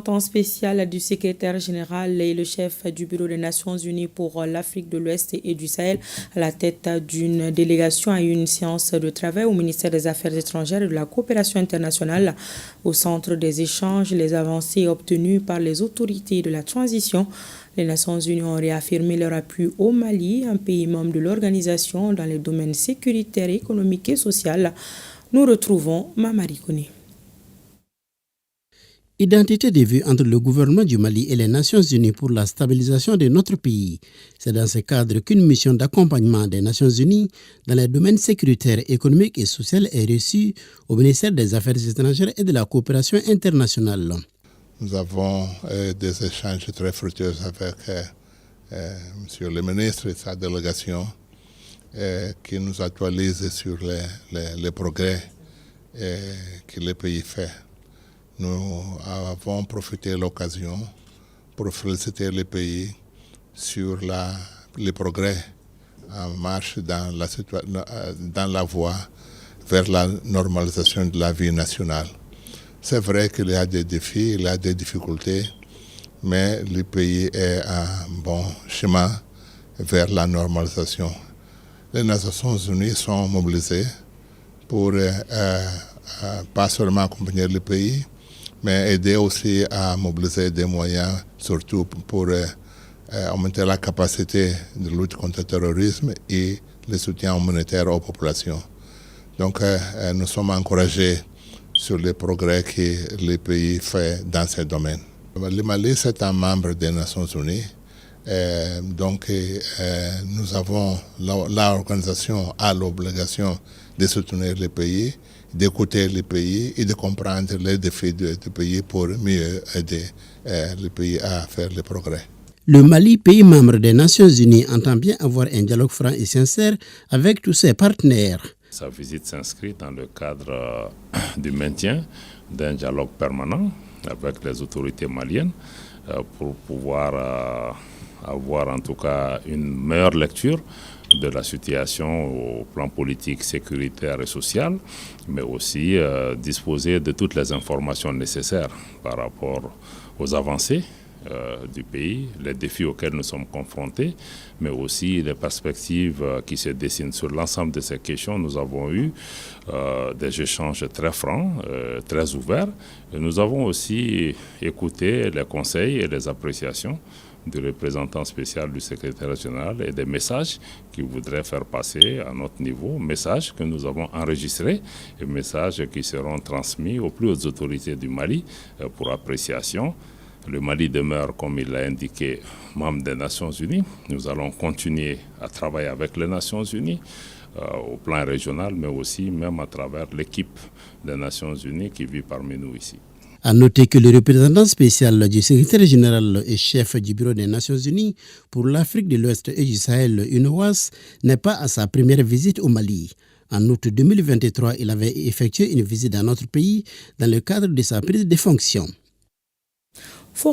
représentant spécial du secrétaire général et le chef du bureau des Nations Unies pour l'Afrique de l'Ouest et du Sahel à la tête d'une délégation à une séance de travail au ministère des Affaires étrangères et de la coopération internationale. Au centre des échanges, les avancées obtenues par les autorités de la transition. Les Nations Unies ont réaffirmé leur appui au Mali, un pays membre de l'organisation dans les domaines sécuritaires, économiques et sociaux. Nous retrouvons Mamari Kone. Identité des vues entre le gouvernement du Mali et les Nations Unies pour la stabilisation de notre pays. C'est dans ce cadre qu'une mission d'accompagnement des Nations Unies dans les domaines sécuritaires, économiques et sociaux est reçue au ministère des Affaires étrangères et de la coopération internationale. Nous avons des échanges très fructueux avec Monsieur le ministre et sa délégation qui nous actualise sur les progrès que le pays fait. Nous avons profité de l'occasion pour féliciter le pays sur les progrès en marche dans la voie vers la normalisation de la vie nationale. C'est vrai qu'il y a des défis, il y a des difficultés, mais le pays est en bon chemin vers la normalisation. Les Nations Unies sont mobilisées pour pas seulement accompagner le pays, mais aider aussi à mobiliser des moyens, surtout pour augmenter la capacité de lutte contre le terrorisme et le soutien humanitaire aux populations. Donc nous sommes encouragés sur les progrès que le pays fait dans ces domaines. Le Mali, c'est un membre des Nations Unies. Donc nous avons, l'organisation a l'obligation de soutenir le pays, d'écouter le pays et de comprendre les défis du pays pour mieux aider le pays à faire les progrès. Le Mali, pays membre des Nations Unies, entend bien avoir un dialogue franc et sincère avec tous ses partenaires. Sa visite s'inscrit dans le cadre du maintien d'un dialogue permanent avec les autorités maliennes pour pouvoir avoir en tout cas une meilleure lecture de la situation au plan politique, sécuritaire et social, mais aussi disposer de toutes les informations nécessaires par rapport aux avancées du pays, les défis auxquels nous sommes confrontés, mais aussi les perspectives qui se dessinent sur l'ensemble de ces questions. Nous avons eu des échanges très francs, très ouverts. Et nous avons aussi écouté les conseils et les appréciations du représentant spécial du secrétaire général et des messages qu'il voudrait faire passer à notre niveau, messages que nous avons enregistrés et messages qui seront transmis aux plus hautes autorités du Mali pour appréciation. Le Mali demeure, comme il l'a indiqué, membre des Nations Unies. Nous allons continuer à travailler avec les Nations Unies au plan régional, mais aussi même à travers l'équipe des Nations Unies qui vit parmi nous ici. À noter que le représentant spécial du secrétaire général et chef du bureau des Nations Unies pour l'Afrique de l'Ouest et du Sahel, UNOWAS, n'est pas à sa première visite au Mali. En août 2023, il avait effectué une visite dans notre pays dans le cadre de sa prise de fonction.